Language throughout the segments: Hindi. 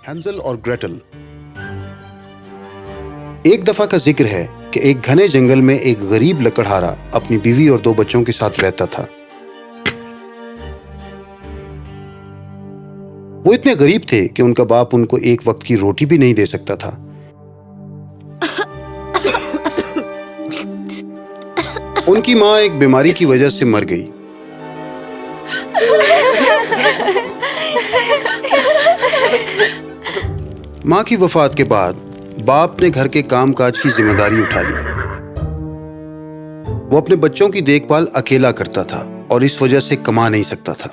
हैंजल और ग्रेटल। एक दफा का जिक्र है कि एक घने जंगल में एक गरीब लकड़हारा अपनी बीवी और 2 बच्चों के साथ रहता था। वो इतने गरीब थे कि उनका बाप उनको एक वक्त की रोटी भी नहीं दे सकता था। उनकी माँ एक बीमारी की वजह से मर गई। माँ की वफात के बाद बाप ने घर के कामकाज की जिम्मेदारी उठा ली। वो अपने बच्चों की देखभाल अकेला करता था और इस वजह से कमा नहीं सकता था।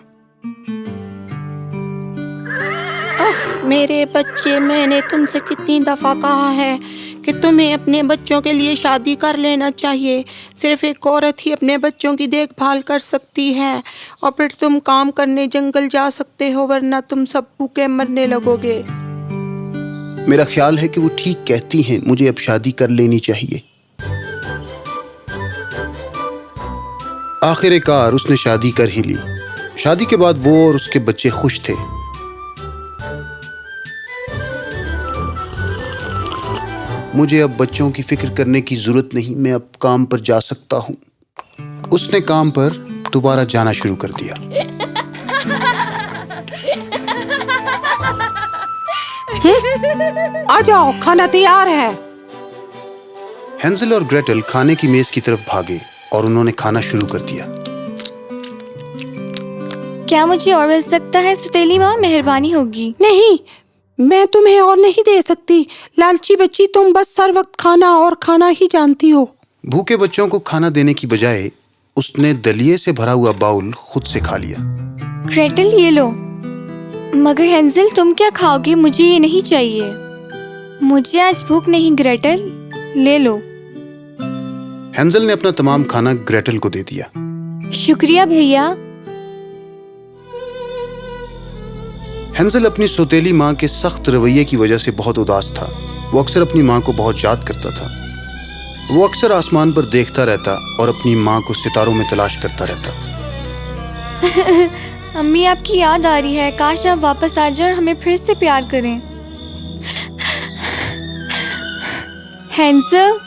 मेरे बच्चे, मैंने तुमसे कितनी दफा कहा है कि तुम्हें अपने बच्चों के लिए शादी कर लेना चाहिए। सिर्फ एक औरत ही अपने बच्चों की देखभाल कर सकती है और फिर तुम काम करने जंगल जा सकते हो, वरना तुम सब भूखे मरने लगोगे। मेरा ख्याल है कि वो ठीक कहती हैं, मुझे अब शादी कर लेनी चाहिए। आखिरकार उसने शादी कर ही ली। शादी के बाद वो और उसके बच्चे खुश थे। मुझे अब बच्चों की फिक्र करने की जरूरत नहीं, मैं अब काम पर जा सकता हूँ। उसने काम पर दोबारा जाना शुरू कर दिया। आ जाओ, खाना तैयार है। हैंजल और ग्रेटल खाने की मेज की तरफ भागे और उन्होंने खाना शुरू कर दिया। क्या मुझे और मिल सकता है सुतेली माँ? मेहरबानी होगी। नहीं, मैं तुम्हें और नहीं दे सकती। लालची बच्ची, तुम बस हर वक्त खाना और खाना ही जानती हो। भूखे बच्चों को खाना देने की बजाय उसने दलिए से भरा हुआ बाउल खुद से खा लिया। ग्रेटल, ये लो। मगर हैंजल, तुम क्या खाओगे? मुझे ये नहीं चाहिए। मुझे आज भूख नहीं ग्रेटल, ले लो। हैंजल ने अपना तमाम खाना ग्रेटल को दे दिया। शुक्रिया भैया। हैंजल अपनी सौतेली माँ के सख्त रवैये की वजह से बहुत उदास था। वो अक्सर अपनी माँ को बहुत याद करता था। वो अक्सर आसमान पर देखता रहता और अपनी माँ को सितारों में तलाश करता रहता। अम्मी, आपकी याद आ रही है। काश आप वापस आ जाए और हमें फिर से प्यार करें। हैंजल।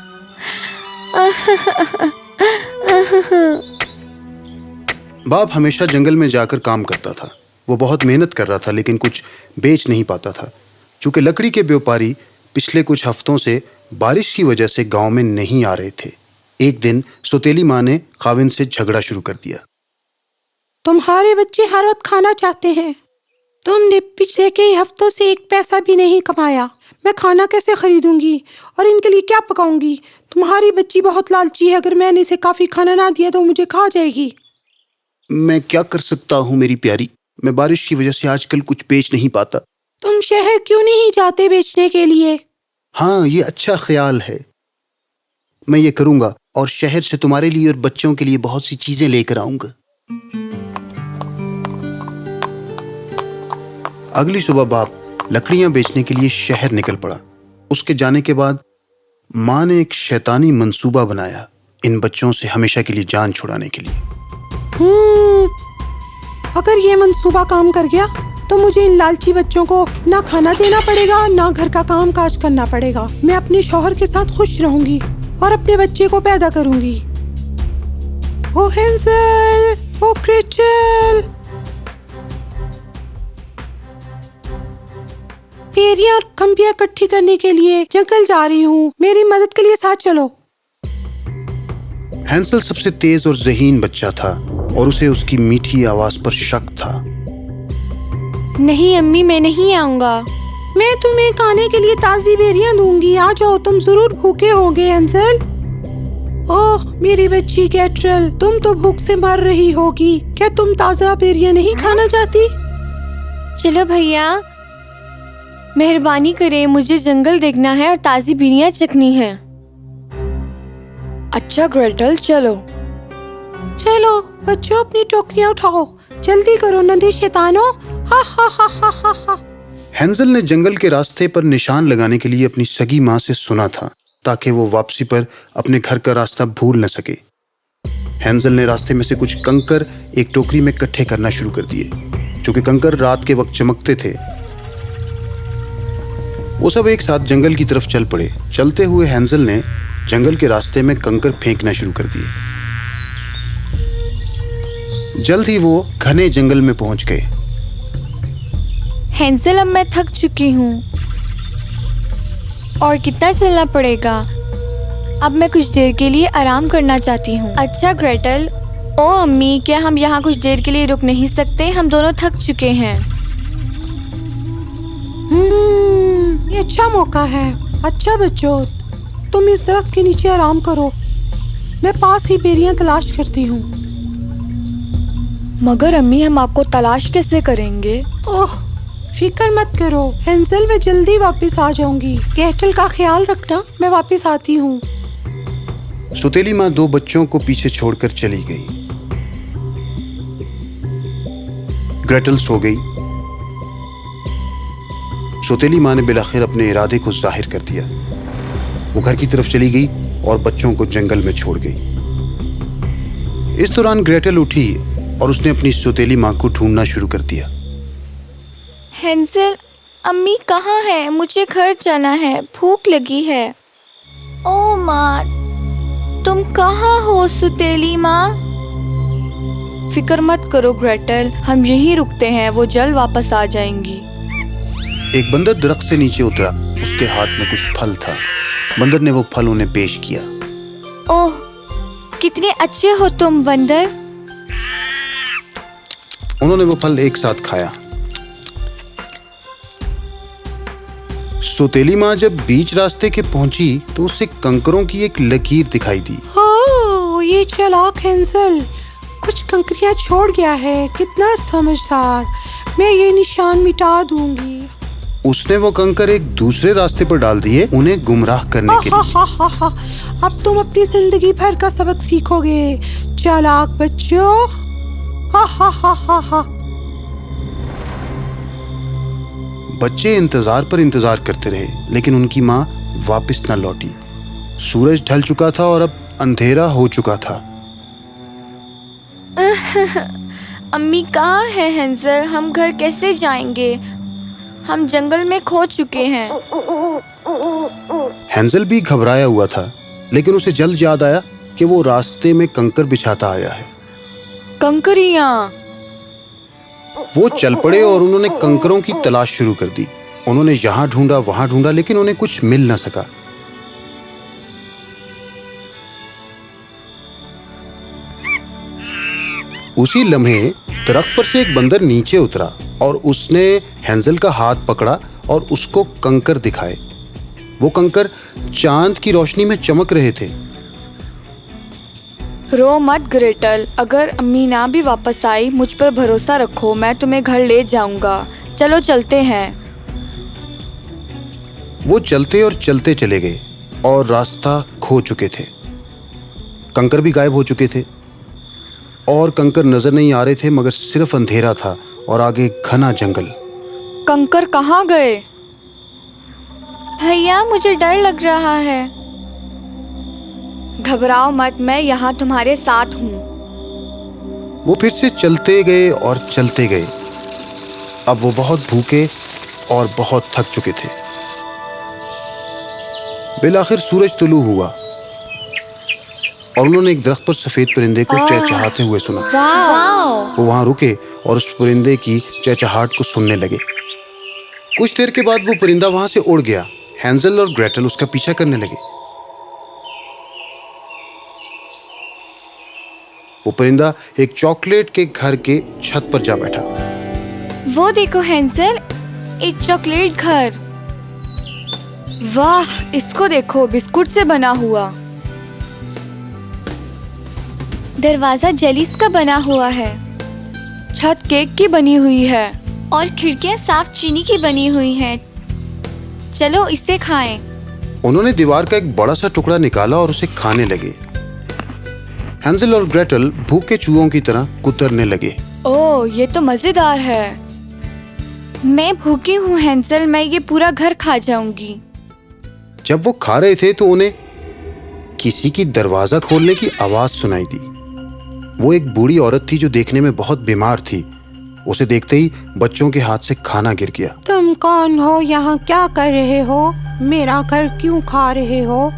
बाप हमेशा जंगल में जाकर काम करता था। वो बहुत मेहनत कर रहा था लेकिन कुछ बेच नहीं पाता था। चूंकि लकड़ी के व्यापारी पिछले कुछ हफ्तों से बारिश की वजह से गांव में नहीं आ रहे थे। एक दिन सौतेली माँ ने खाविंद से झगड़ा शुरू कर दिया। तुम्हारे बच्चे हर वक्त खाना चाहते हैं। तुमने पिछले कई हफ्तों से एक पैसा भी नहीं कमाया। मैं खाना कैसे खरीदूंगी और इनके लिए क्या पकाऊंगी? तुम्हारी बच्ची बहुत लालची है। अगर मैंने इसे काफी खाना ना दिया तो मुझे खा जाएगी। मैं क्या कर सकता हूँ मेरी प्यारी, मैं बारिश की वजह से आजकल कुछ बेच नहीं पाता। तुम शहर क्यों नहीं जाते बेचने के लिए? हाँ, ये अच्छा ख्याल है। मैं ये करूंगा और शहर से तुम्हारे लिए और बच्चों के लिए बहुत सी चीजें लेकर आऊंगा। अगली सुबह बाप लकड़ियां बेचने के लिए शहर निकल पड़ा। उसके जाने के बाद माँ ने एक शैतानी मंसूबा बनाया इन बच्चों से हमेशा के लिए जान छुड़ाने के लिए। अगर ये मंसूबा काम कर गया तो मुझे इन लालची बच्चों को ना खाना देना पड़ेगा, ना घर का काम काज करना पड़ेगा। मैं अपने शौहर के साथ खुश रहूंगी और अपने बच्चे को पैदा करूंगी। ओ हैंजल, ओ ग्रेटल, पेरियां और खंबियां इकट्ठी करने के लिए जंगल जा रही हूँ। मेरी मदद के लिए साथ चलो। हैंसल सबसे तेज और ज़हीन बच्चा था और उसे उसकी मीठी आवाज पर शक था। नहीं अम्मी, मैं नहीं आऊंगा। मैं तुम्हें खाने के लिए ताजी बेरियां दूंगी। आ जाओ, तुम जरूर भूखे होगे हैंसल। ओह मेरी बच्ची ग्रेटल, तुम तो भूख से मर रही होगी। क्या तुम ताजा बेरियां नहीं खाना चाहती? चलो भैया, मेहरबानी करें, मुझे जंगल देखना है और ताजी बेरियां चखनी है। अच्छा ग्रेटल, चलो। चलो बच्चों, अपनी टोकरियां उठाओ। जल्दी करो नन्हे शैतानों। हा हा हा हा हा हा। हैंजल ने जंगल के रास्ते पर निशान लगाने के लिए अपनी सगी माँ से सुना था ताकि वो वापसी पर अपने घर का रास्ता भूल न सके। हैंजल ने रास्ते में से कुछ कंकर एक टोकरी में इकट्ठे करना शुरू कर दिए। चूंकि कंकर रात के वक्त चमकते थे वो सब एक साथ जंगल की तरफ चल पड़े। चलते हुए हैंजल ने जंगल के रास्ते में कंकर फेंकना शुरू कर दिए। जल्द ही वो घने जंगल में पहुंच गए। हैंजल, अब मैं थक चुकी हूँ और कितना चलना पड़ेगा। अब मैं कुछ देर के लिए आराम करना चाहती हूँ। अच्छा ग्रेटल। ओ अम्मी, क्या हम यहाँ कुछ देर के लिए रुक नहीं सकते? हम दोनों थक चुके हैं। ये अच्छा मौका है। अच्छा बच्चों, तुम इस दरख्त के नीचे आराम करो, मैं पास ही बेरियां तलाश करती हूँ। मगर अम्मी, हम आपको तलाश कैसे करेंगे? ओह, फिक्र मत करो हैंजल, मैं जल्दी वापस आ जाऊंगी। ग्रेटल का ख्याल रखना, मैं वापस आती हूँ। सौतेली माँ दो बच्चों को पीछे छोड़कर चली गई। ग्रेटल सो गई। सौतेली माँ ने बिलाखिर अपने इरादे को जाहिर कर दिया। वो घर की तरफ चली गई और बच्चों को जंगल में छोड़ गई। इस दौरान ग्रेटल उठी और उसने अपनी सौतेली माँ को ढूंढना शुरू कर दिया। हैंजल, अम्मी कहाँ है? मुझे घर जाना है, भूख लगी है। ओ माँ, तुम कहाँ हो सौतेली माँ? फिक्र मत करो ग्रेटल, हम यहीं रुकते हैं, वो जल्द वापस आ जाएंगी। एक बंदर दरख्त से नीचे उतरा। उसके हाथ में कुछ फल था। बंदर ने वो फल उन्हें पेश किया। ओह, कितने अच्छे हो तुम बंदर। उन्होंने वो फल एक साथ खाया। सौतेली माँ जब बीच रास्ते के पहुंची तो उसे कंकरों की एक लकीर दिखाई दी। ओह, ये चालाक हैंजल कुछ कंकरियां छोड़ गया है। कितना समझदार। मैं ये निशान मिटा दूंगी। उसने वो कंकर एक दूसरे रास्ते पर डाल दिए, उन्हें गुमराह करने के लिए। अब तुम अपनी जिंदगी भर का सबक सीखोगे, चालाक बच्चों। हा हा हा हा हा। बच्चे इंतजार पर इंतजार करते रहे, लेकिन उनकी माँ वापस न लौटी। सूरज ढल चुका था और अब अंधेरा हो चुका था। अम्मी कहाँ है हैंजल? हम घर कैसे जाएंगे? हम जंगल में खो चुके हैं। हैंजल भी घबराया हुआ था, लेकिन उसे जल्द याद आया कि वो रास्ते में कंकर बिछाता आया है। कंकरियाँ। वो चल पड़े और उन्होंने कंकरों की तलाश शुरू कर दी। उन्होंने यहाँ ढूंढा, वहां ढूंढा, लेकिन उन्हें कुछ मिल न सका। उसी लम्हे दरख्त पर से एक बंदर नीचे उतरा और उसने हैंजल का हाथ पकड़ा और उसको कंकर दिखाए। वो कंकर चांद की रोशनी में चमक रहे थे। रो मत ग्रेटल, अगर अम्मी ना भी वापस आई, मुझ पर भरोसा रखो, मैं तुम्हें घर ले जाऊंगा। चलो चलते हैं। वो चलते और चलते चले गए और रास्ता खो चुके थे। कंकर भी गायब हो चुके थे और कंकर नजर नहीं आ रहे थे, मगर सिर्फ अंधेरा था और आगे घना जंगल। कंकर कहाँ गए? भैया, मुझे डर लग रहा है। घबराओ मत, मैं यहाँ तुम्हारे साथ हूँ। वो फिर से चलते गए और चलते गए। अब वो बहुत भूखे और बहुत थक चुके थे। बिलाखिर सूरज तुलू हुआ और उन्होंने एक दरख्त पर सफेद परिंदे को चहचहाते हुए सुना। वाह! वो वहां रुके और उस परिंदे की चहचहाहट को सुनने लगे। कुछ देर के बाद वो परिंदा वहां से उड़ गया। हैंजल और ग्रेटल उसका पीछा करने लगे। वो परिंदा एक चॉकलेट के घर के छत पर जा बैठा। वो देखो हैंजल, एक चॉकलेट घर। वाह, इसको देखो, बिस्कुट से बना हुआ। दरवाजा जेलीस का बना हुआ है, छत केक की बनी हुई है और खिड़कियां साफ चीनी की बनी हुई हैं। चलो इसे खाएं। उन्होंने दीवार का एक बड़ा सा टुकड़ा निकाला और उसे खाने लगे। हैंजल और ग्रेटल भूखे चूहों की तरह कुतरने लगे। ओह, ये तो मजेदार है। मैं भूखी हूँ हैंजल, मैं ये पूरा घर खा जाऊंगी। जब वो खा रहे थे तो उन्हें किसी की दरवाजा खोलने की आवाज सुनाई दी। वो एक बूढ़ी औरत थी जो देखने में बहुत बीमार थी। उसे देखते ही बच्चों के हाथ से खाना गिर गया। तुम कौन हो? यहाँ क्या कर रहे हो? मेरा घर क्यों खा रहे हो?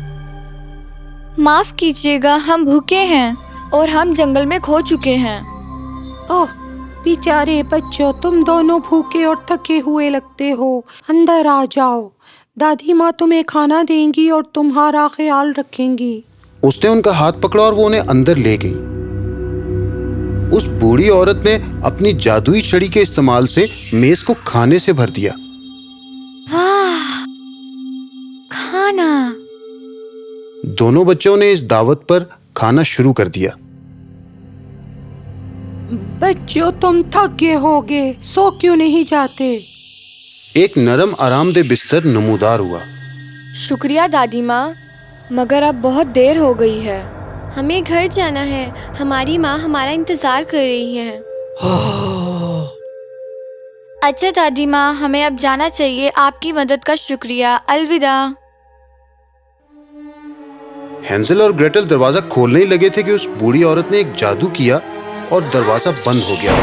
माफ कीजिएगा, हम भूखे हैं और हम जंगल में खो चुके हैं। ओह बेचारे बच्चों, तुम दोनों भूखे और थके हुए लगते हो। अंदर आ जाओ, दादी माँ तुम्हें खाना देंगी और तुम्हारा ख्याल रखेंगी। उसने उनका हाथ पकड़ा और वो उन्हें अंदर ले गई। उस बूढ़ी औरत ने अपनी जादुई छड़ी के इस्तेमाल से मेज को खाने से भर दिया। वाह, खाना। दोनों बच्चों ने इस दावत पर खाना शुरू कर दिया। बच्चों तुम थक गए होगे, सो क्यों नहीं जाते? एक नरम आरामदेह बिस्तर नमूदार हुआ। शुक्रिया दादी माँ, मगर अब बहुत देर हो गई है। हमें घर जाना है, हमारी माँ हमारा इंतजार कर रही है। अच्छा दादी माँ, हमें अब जाना चाहिए। आपकी मदद का शुक्रिया। अलविदा। हैंजल और ग्रेटल दरवाजा खोलने ही लगे थे कि उस बूढ़ी औरत ने एक जादू किया और दरवाजा बंद हो गया।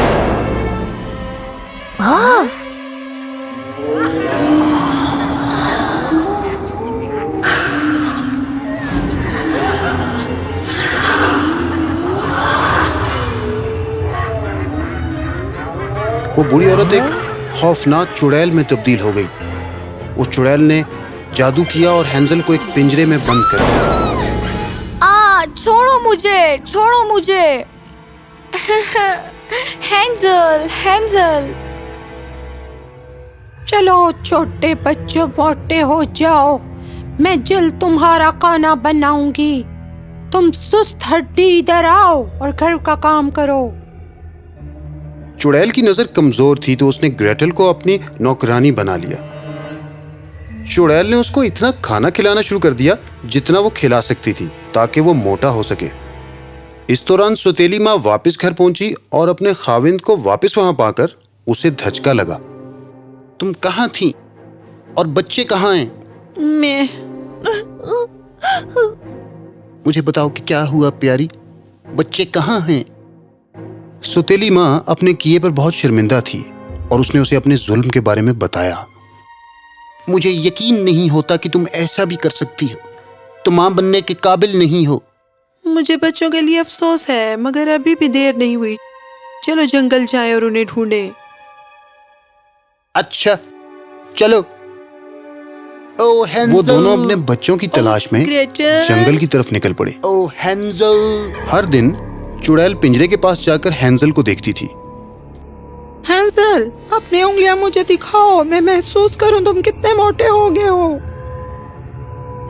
वो बूढ़ी औरत एक खौफनाक चुड़ैल में तब्दील हो गई। उस चुड़ैल ने जादू किया और हैंजल को एक पिंजरे में बंद कर दिया। छोड़ो मुझे, छोड़ो मुझे। हैंजल, हैंजल। चलो छोटे बच्चों, मोटे हो जाओ, मैं जल्द तुम्हारा खाना बनाऊंगी। तुम सुस्त हड्डी इधर आओ और घर का काम करो। चुड़ैल की नजर कमजोर थी तो उसने ग्रेटल को अपनी नौकरानी बना लिया। चुड़ैल ने उसको इतना खाना खिलाना शुरू कर दिया जितना वो खिला सकती थी, ताकि वो मोटा हो सके। इस दौरान सौतेली माँ वापस घर पहुंची और अपने खाविंद को वापस वहां पाकर उसे धचका लगा। तुम कहाँ थी और बच्चे कहाँ हैं? मैं मुझे बताओ कि क्या हुआ प्यारी, बच्चे कहाँ हैं? सौतेली माँ अपने किए पर बहुत शर्मिंदा थी और उसने उसे अपने जुल्म के बारे में बताया। मुझे यकीन नहीं होता कि तुम ऐसा भी कर सकती हो। तुम माँ बनने के काबिल नहीं हो। मुझे बच्चों के लिए अफसोस है, मगर अभी भी देर नहीं हुई। चलो जंगल जाएं और उन्हें ढूंढें। अच्छा चलो। ओ हैंजल। वो दोनों अपने बच्चों की तलाश में ग्रेटल। जंगल की तरफ निकल पड़े। ओ हैंजल। हर दिन चुड़ैल पिंजरे के पास जाकर हैंजल को देखती थी। हैंजल, अपनी उंगलियां मुझे दिखाओ, मैं महसूस करूं तुम कितने मोटे हो गए हो।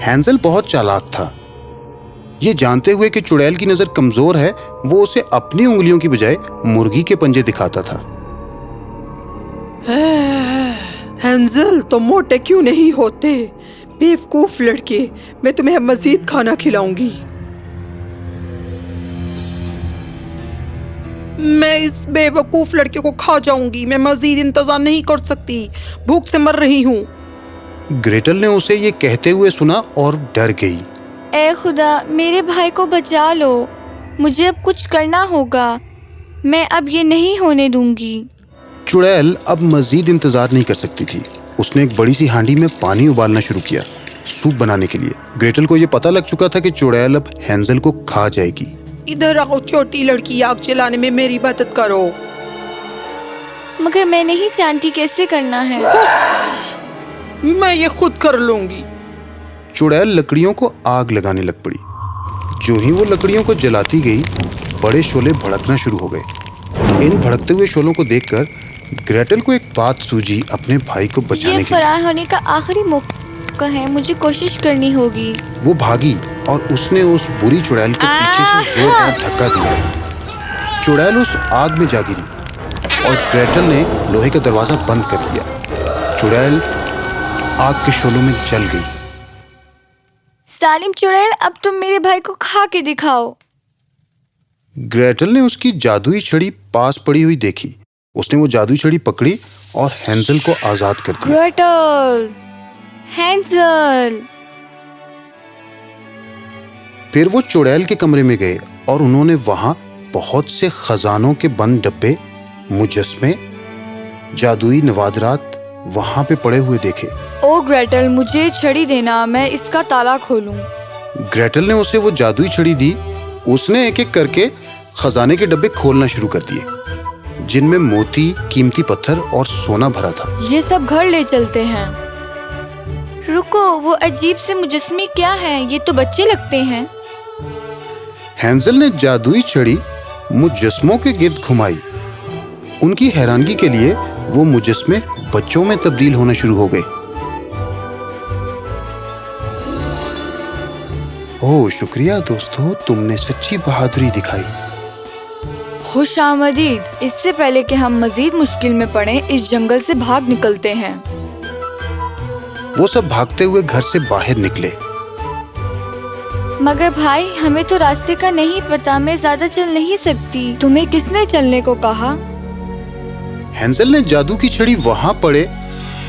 हैंजल बहुत चालाक था। ये जानते हुए कि चुड़ैल की नजर कमजोर है, वो उसे अपनी उंगलियों की बजाय मुर्गी के पंजे दिखाता था। हैंजल, तुम मोटे क्यों नहीं होते? बेवकूफ लड़के, मैं तुम्हें मजीद खाना खिलाऊंगी। मैं इस बेवकूफ लड़के को खा जाऊंगी। मैं मजीद इंतजार नहीं कर सकती, भूख से मर रही हूँ। ग्रेटल ने उसे ये कहते हुए सुना और डर गई। ए खुदा, मेरे भाई को बचा लो। मुझे अब कुछ करना होगा। मैं अब ये नहीं होने दूंगी। चुड़ैल अब मजीद इंतजार नहीं कर सकती थी। उसने एक बड़ी सी हांडी में पानी उबालना शुरू किया, सूप बनाने के लिए। ग्रेटल को यह पता लग चुका था कि चुड़ैल अब हैंजल को खा जाएगी। इधर आओ छोटी लड़की, आग जलाने में मेरी मदद करो। मगर मैं नहीं जानती कैसे करना है। मैं ये खुद कर लूंगी। चुड़ैल लकड़ियों को आग लगाने लग पड़ी। जो ही वो लकड़ियों को जलाती गई, बड़े शोले भड़कना शुरू हो गए। इन भड़कते हुए शोलों को देखकर ग्रेटल को एक बात सूझी अपने भाई को बचाने ये के लिए। फरार होने का आखिरी मौका है, मुझे कोशिश करनी होगी। वो भागी और उसने उस बुरी चुड़ैल को पीछे से जोरदार धक्का दिया। चुड़ैल उस आग में जा गिरी और ग्रेटल ने लोहे का दरवाजा बंद कर दिया। चुड़ैल आग के शोलों में जल गई। सालिम चुड़ैल, अब तुम मेरे भाई को खा के दिखाओ। ग्रेटल ने उसकी जादुई छड़ी पास पड़ी हुई देखी। उसने वो जादुई छड़ी पकड़ी और हैंजल को आजाद कर दिया। ग्रेटल, हैंजल। फिर वो चुड़ैल के कमरे में गए और उन्होंने वहां बहुत से खजानों के बंद डब्बे मुजस्मे, जादुई नवादरात वहां पे पड़े हुए देखे। ओ ग्रेटल, मुझे छड़ी देना, मैं इसका ताला खोलूं। ग्रेटल ने उसे वो जादुई छड़ी दी। उसने एक एक करके खजाने के डब्बे खोलना शुरू कर दिए, जिनमें मोती, कीमती पत्थर और सोना भरा था। ये सब घर ले चलते हैं। रुको, वो अजीब से मुजस्मे क्या हैं? ये तो बच्चे लगते हैं। हैंजल ने जादुई छड़ी मुजस्मों के गिर्द घुमाई। उनकी हैरानगी के लिए वो मुजस्मे बच्चों में तब्दील होना शुरू हो गए। ओह शुक्रिया दोस्तों, तुमने सच्ची बहादुरी दिखाई। खुश आमदीद। इससे पहले कि हम मजीद मुश्किल में पड़ें, इस जंगल से भाग निकलते हैं। वो सब भागते हुए घर से बाहर निकले। मगर भाई, हमें तो रास्ते का नहीं पता, मैं ज्यादा चल नहीं सकती। तुम्हें किसने चलने को कहा? हैंजल ने जादू की छड़ी वहां पड़े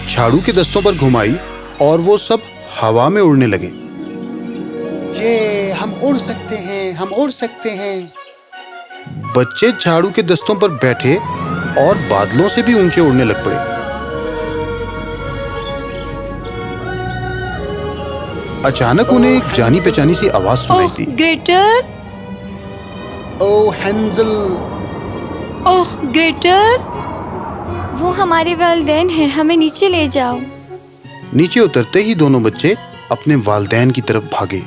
झाड़ू के दस्तों पर घुमाई और वो सब हवा में उड़ने लगे। ये हम उड़ सकते हैं, हम उड़ सकते हैं। बच्चे झाड़ू के दस्तों पर बैठे और बादलों से भी ऊंचे उड़ने लग पड़े। अचानक उन्हें एक जानी पहचानी सी आवाज सुनाई दी। ग्रेटल, ओह हैंजल। ओह ग्रेटल। वो हमारे वालिदैन हैं, हमें नीचे ले जाओ। नीचे उतरते ही दोनों बच्चे अपने वालिदैन की तरफ भागे।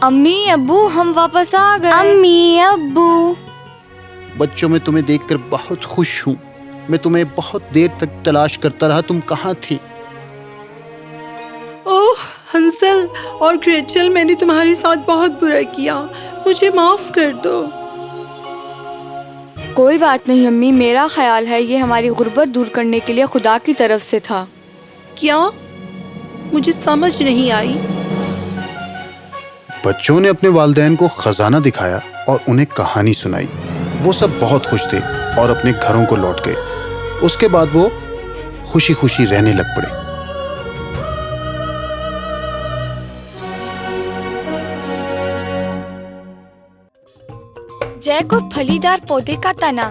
अम्मी अब्बू, हम वापस आ गए। अम्मी अब्बू। बच्चों, मैं तुम्हें देखकर बहुत खुश हूँ। मैं तुम्हें बहुत देर तक तलाश करता रहा, तुम कहाँ थी? ओह हंसल और ग्रेटल, मैंने तुम्हारे साथ बहुत बुरा किया, मुझे माफ कर दो। कोई बात नहीं अम्मी, मेरा ख्याल है ये हमारी गुर्बत दूर करने के लिए खुदा की तरफ से था। क्या? मुझे समझ नहीं आई। बच्चों ने अपने वालिदैन को खजाना दिखाया और उन्हें कहानी सुनाई। वो सब बहुत खुश थे और अपने घरों को लौट गए। उसके बाद वो खुशी खुशी रहने लग पड़े। जय को फलीदार पौधे का तना।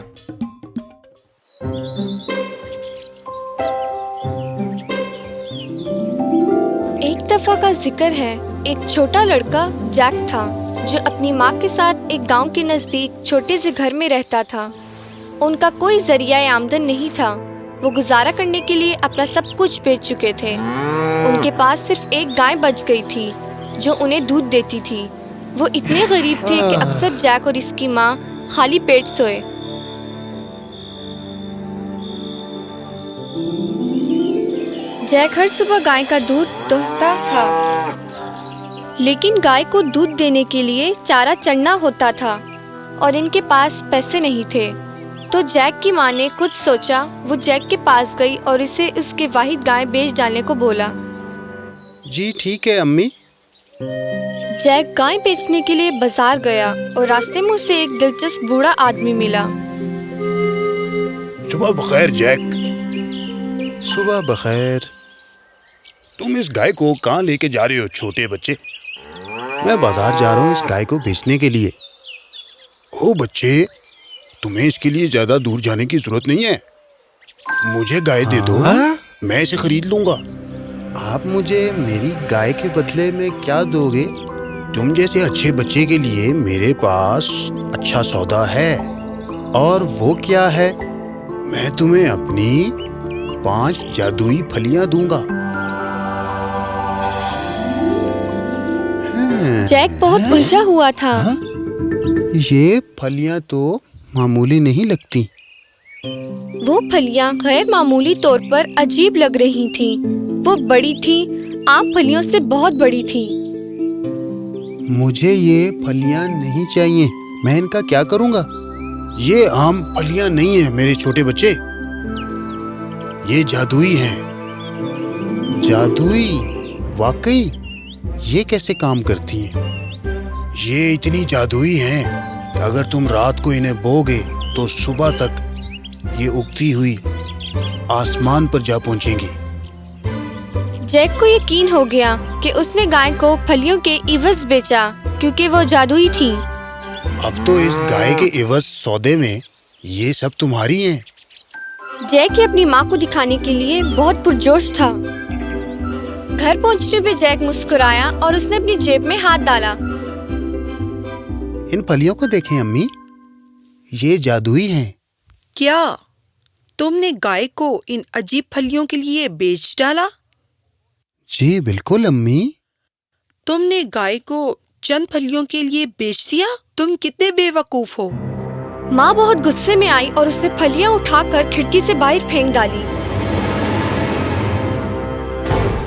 एक दफा का जिक्र है, एक छोटा लड़का जैक था जो अपनी माँ के साथ एक गांव के नजदीक छोटे से घर में रहता था। उनका कोई जरिया आमदन नहीं था। वो गुजारा करने के लिए अपना सब कुछ बेच चुके थे। उनके पास सिर्फ एक गाय बच गई थी जो उन्हें दूध देती थी। वो इतने गरीब थे कि अक्सर जैक और इसकी माँ खाली पेट सोए। जैक हर सुबह गाय का दूध दोहता था, लेकिन गाय को दूध देने के लिए चारा चढ़ना होता था और इनके पास पैसे नहीं थे। तो जैक की माँ ने कुछ सोचा। वो जैक के पास गई और इसे उसके वाहिद गाय बेच डालने को बोला। जी ठीक है अम्मी। जैक गाय बेचने के लिए बाजार गया और रास्ते में उसे एक दिलचस्प बूढ़ा आदमी मिला। सुबह बखैर जैक। सुबह बखैर। तुम इस गाय को कहाँ लेके जा रहे हो छोटे बच्चे? मैं बाजार जा रहा हूँ इस गाय को बेचने के लिए। ओ बच्चे, तुम्हें इसके लिए ज्यादा दूर जाने की जरूरत नहीं है। मुझे गाय दे दो, मैं इसे खरीद लूंगा। आप मुझे मेरी गाय के बदले में क्या दोगे? तुम जैसे अच्छे बच्चे के लिए मेरे पास अच्छा सौदा है। और वो क्या है? मैं तुम्हें अपनी 5 जादुई फलियां दूंगा। जैक बहुत उलझा हुआ था। ये फलियां तो मामूली नहीं लगती। वो फलियां गैर मामूली तौर पर अजीब लग रही थीं। वो बड़ी थी, आम फलियों से बहुत बड़ी थी। मुझे ये फलियां नहीं चाहिए, मैं इनका क्या करूंगा? ये आम फलियां नहीं है मेरे छोटे बच्चे, ये जादुई हैं। जादुई? वाकई? ये कैसे काम करती हैं? ये इतनी जादुई हैं कि अगर तुम रात को इन्हें बोगे तो सुबह तक ये उगती हुई आसमान पर जा पहुंचेंगी। जैक को यकीन हो गया कि उसने गाय को फलियों के इवज बेचा क्योंकि वो जादुई थी। अब तो इस गाय के इवज सौदे में ये सब तुम्हारी हैं? जैक ये अपनी माँ को दिखाने के लिए बहुत पुरजोश था। घर पहुंचने पे जैक मुस्कुराया और उसने अपनी जेब में हाथ डाला। इन फलियों को देखें अम्मी, ये जादुई हैं। क्या तुमने गाय को इन अजीब फलियों के लिए बेच डाला? जी बिल्कुल अम्मी। तुमने गाय को चंद फलियों के लिए बेच दिया? तुम कितने बेवकूफ हो। माँ बहुत गुस्से में आई और उसने फलियां उठाकर खिड़की से बाहर फेंक डाली।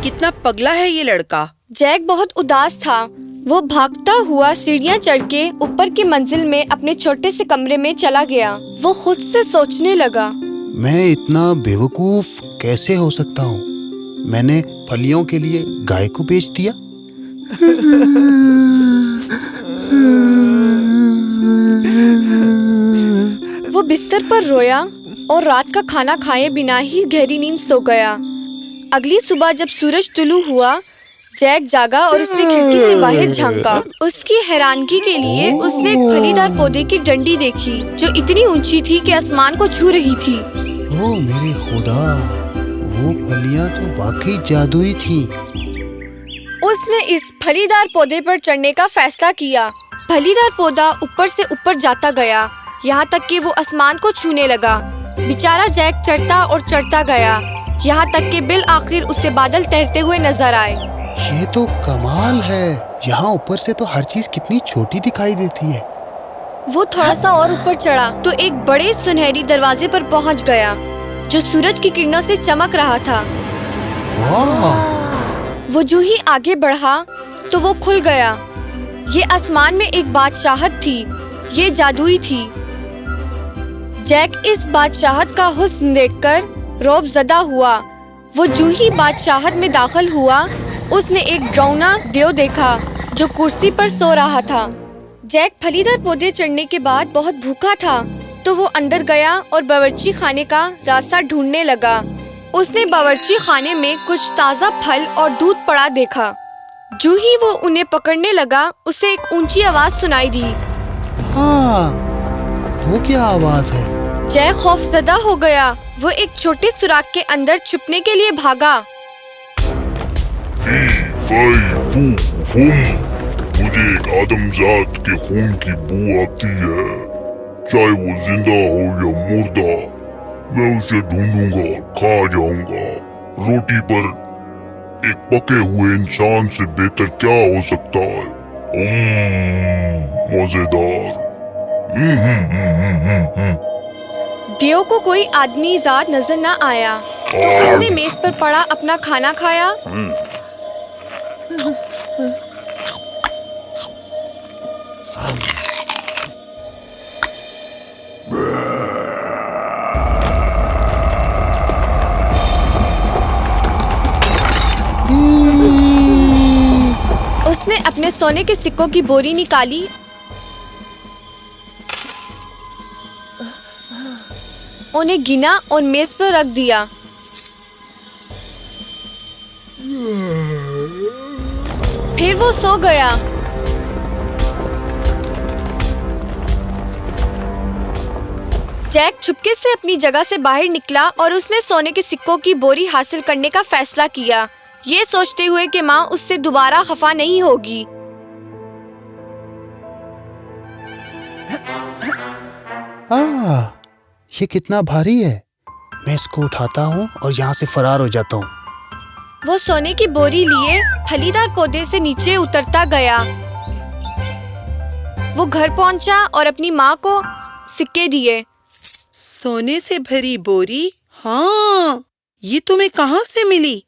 कितना पगला है ये लड़का। जैक बहुत उदास था। वो भागता हुआ सीढ़ियां चढ़ के ऊपर की मंजिल में अपने छोटे से कमरे में चला गया। वो खुद से सोचने लगा, मैं इतना बेवकूफ कैसे हो सकता हूँ? मैंने फलियों के लिए गाय को बेच दिया। वो बिस्तर पर रोया और रात का खाना खाए बिना ही गहरी नींद सो गया। अगली सुबह जब सूरज तुलू हुआ, जैक जागा और उसने खिड़की से बाहर झांका। उसकी हैरानगी के लिए उसने एक फलीदार पौधे की डंडी देखी जो इतनी ऊंची थी कि आसमान को छू रही थी। ओ मेरे खुदा, वो फलियां तो वाकई जादुई थी। उसने इस फलीदार पौधे पर चढ़ने का फैसला किया। फलीदार पौधा ऊपर से ऊपर जाता गया, यहाँ तक कि वो आसमान को छूने लगा। बेचारा जैक चढ़ता और चढ़ता गया, यहाँ तक कि बिल आखिर उसे बादल तैरते हुए नजर आए। ये तो कमाल है। यहाँ ऊपर से तो हर चीज कितनी छोटी दिखाई देती है। वो थोड़ा सा और ऊपर चढ़ा तो एक बड़े सुनहरी दरवाजे पर पहुँच गया जो सूरज की किरणों से चमक रहा था। वाह! वो जो ही आगे बढ़ा तो वो खुल गया। ये आसमान में एक बादशाहत थी, ये जादुई थी। जैक इस बादशाहत का हुस्न देखकर रौबज़दा हुआ। वो जो ही बादशाहत में दाखिल हुआ, उसने एक डरावना देव देखा जो कुर्सी पर सो रहा था। जैक फलीदार पौधे चढ़ने के बाद बहुत भूखा था, तो वो अंदर गया और बावर्ची खाने का रास्ता ढूंढने लगा। उसने बावर्ची खाने में कुछ ताज़ा फल और दूध पड़ा देखा। जो ही वो उन्हें पकड़ने लगा, उसे एक ऊंची आवाज सुनाई दी। हाँ, वो क्या आवाज है? जैक खौफजदा हो गया। वो एक छोटे सुराख के अंदर छुपने के लिए भागा। फी फाई फू फुम, मुझे एक आदमजात के खून की बू आती है। चाहे वो जिंदा हो या मुर्दा, मैं उसे ढूंढूंगा, खा जाऊंगा। रोटी पर एक पके हुए इंसान से बेहतर क्या हो सकता है? मजेदार। देव को कोई आदमी जात नजर न आया, तो उसने मेज पर पड़ा अपना खाना खाया। उसने अपने सोने के सिक्कों की बोरी निकाली। उन्हें गिना और मेज पर रख दिया। फिर वो सो गया। जैक चुपके से अपनी जगह से बाहर निकला और उसने सोने के सिक्कों की बोरी हासिल करने का फैसला किया, ये सोचते हुए कि माँ उससे दोबारा खफा नहीं होगी। ये कितना भारी है। मैं इसको उठाता हूँ और यहाँ से फरार हो जाता हूँ। वो सोने की बोरी लिए फलीदार पौधे से नीचे उतरता गया। वो घर पहुंचा और अपनी माँ को सिक्के दिए। सोने से भरी बोरी? हाँ, ये तुम्हें कहाँ से मिली?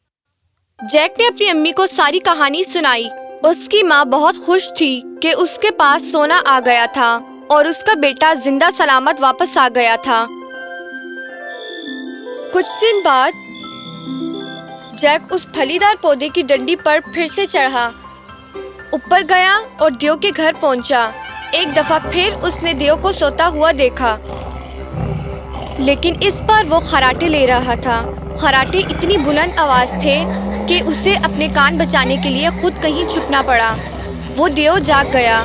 जैक ने अपनी अम्मी को सारी कहानी सुनाई। उसकी माँ बहुत खुश थी कि उसके पास सोना आ गया था और उसका बेटा जिंदा सलामत वापस आ गया था। कुछ दिन बाद जैक उस फलीदार पौधे की डंडी पर फिर से चढ़ा, ऊपर गया और देव के घर पहुंचा। एक दफा फिर उसने देव को सोता हुआ देखा, लेकिन इस बार वो खराटे ले रहा था। खराटे इतनी बुलंद आवाज थे कि उसे अपने कान बचाने के लिए खुद कहीं छुपना पड़ा। वो देव जाग गया।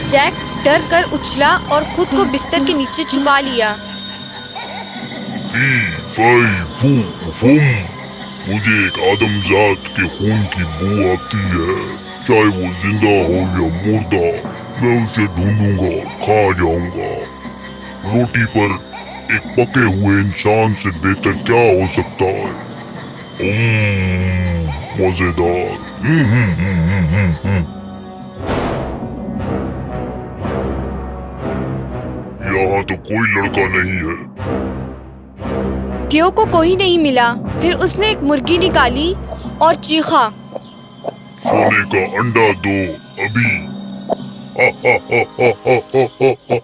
जैक डर कर उछला और खुद को बिस्तर के नीचे छुपा लिया। फी फाई फू फुम, मुझे एक आदमजात के खून की बू आती है। चाहे वो जिंदा हो या मुर्दा, मैं उसे ढूंढूंगा और खा जाऊंगा। रोटी पर एक पके हुए इंसान से बेहतर क्या हो सकता है? मजेदार। यहाँ तो कोई लड़का नहीं है। ड्यो को कोई नहीं मिला। फिर उसने एक मुर्गी निकाली और चीखा, सोने का अंडा दो अभी। हा हा हा हा हा हा हा।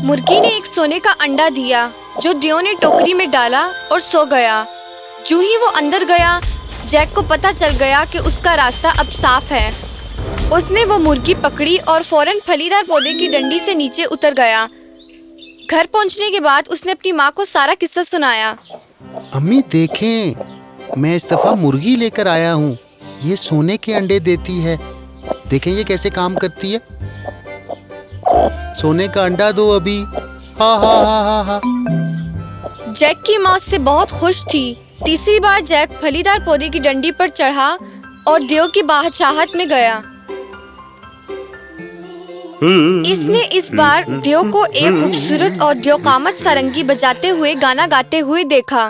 मुर्गी ने एक सोने का अंडा दिया जो ड्यो ने टोकरी में डाला और सो गया। जो ही वो अंदर गया, जैक को पता चल गया कि उसका रास्ता अब साफ है। उसने वो मुर्गी पकड़ी और फौरन फलीदार पौधे की डंडी से नीचे उतर गया। घर पहुंचने के बाद उसने अपनी माँ को सारा किस्सा सुनाया। अम्मी देखें, मैं इस दफा मुर्गी लेकर आया हूँ। ये सोने के अंडे देती है। देखें ये कैसे काम करती है। सोने का अंडा दो अभी। हा हा हा हा हा। जैक की माँ उससे बहुत खुश थी। तीसरी बार जैक फलीदार पौधे की डंडी पर चढ़ा और ड्यो की बादशाहत में गया। इसने इस बार ड्यो को एक खूबसूरत और ड्योकामत सारंगी बजाते हुए गाना गाते हुए देखा।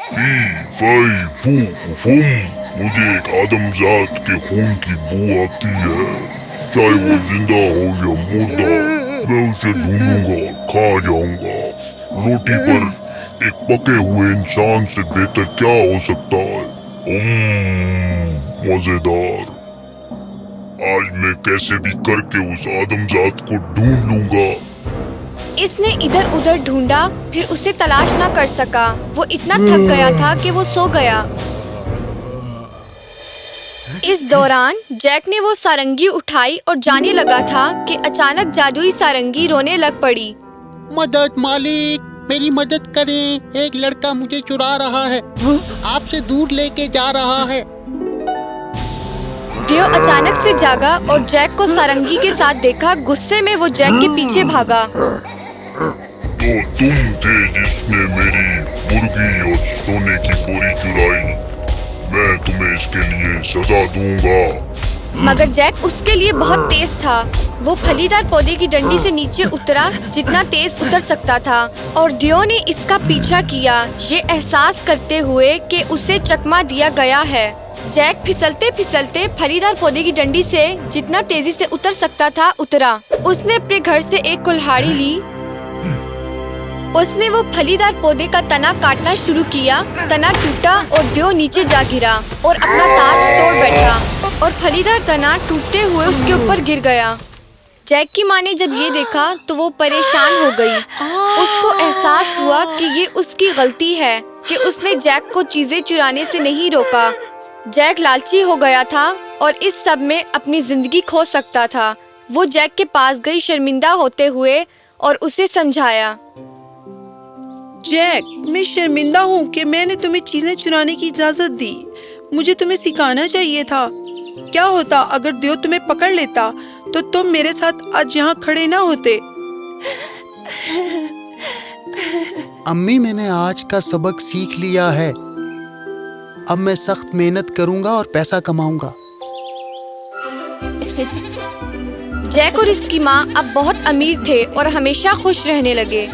फी फाई फू फुम, मुझे एक आदमजात के खून की बू आती है। चाहे वो जिंदा हो या मुर्दा, मैं उसे ढूंढूंगा और खा जाऊंगा। रोटी पर एक पके हुए इंसान से बेहतर क्या हो सकता है? मजेदार। आज मैं कैसे भी करके उस आदमजात को ढूंढ लूंगा। इसने इधर उधर ढूंढा, फिर उसे तलाश न कर सका। वो इतना थक गया था कि वो सो गया। इस दौरान जैक ने वो सारंगी उठाई और जाने लगा था कि अचानक जादुई सारंगी रोने लग पड़ी। मदद मालिक, मेरी मदद करें। एक लड़का मुझे चुरा रहा है, आपसे दूर लेके जा रहा है। ड्यो अचानक से जागा और जैक को सारंगी के साथ देखा। गुस्से में वो जैक के पीछे भागा। तो तुम थे जिसने मेरी मुर्गी और सोने की बोरी चुराई। मैं तुम्हें इसके लिए सजा दूंगा। मगर जैक उसके लिए बहुत तेज था। वो फलीदार पौधे की डंडी से नीचे उतरा जितना तेज उतर सकता था और ड्यो ने इसका पीछा किया, ये एहसास करते हुए कि उसे चकमा दिया गया है। जैक फिसलते फिसलते फलीदार पौधे की डंडी से जितना तेजी से उतर सकता था उतरा। उसने अपने घर से एक कुल्हाड़ी ली। उसने वो फलीदार पौधे का तना काटना शुरू किया। तना टूटा और ड्यो नीचे जा गिरा और अपना ताज तोड़ बैठा और फलीदार तना टूटते हुए उसके ऊपर गिर गया। जैक की माँ ने जब ये देखा तो वो परेशान हो गई। उसको एहसास हुआ कि ये उसकी गलती है कि उसने जैक को चीजें चुराने से नहीं रोका। जैक लालची हो गया था और इस सब में अपनी जिंदगी खो सकता था। वो जैक के पास गई शर्मिंदा होते हुए और उसे समझाया। जैक, मैं शर्मिंदा हूँ कि मैंने तुम्हें चीजें चुराने की इजाजत दी। मुझे तुम्हें सिखाना चाहिए था। क्या होता अगर ड्यो तुम्हें पकड़ लेता तो तुम मेरे साथ आज यहाँ खड़े ना होते। अम्मी, मैंने आज का सबक सीख लिया है। अब मैं सख्त मेहनत करूंगा और पैसा कमाऊंगा। जैक और इसकी माँ अब बहुत अमीर थे और हमेशा खुश रहने लगे।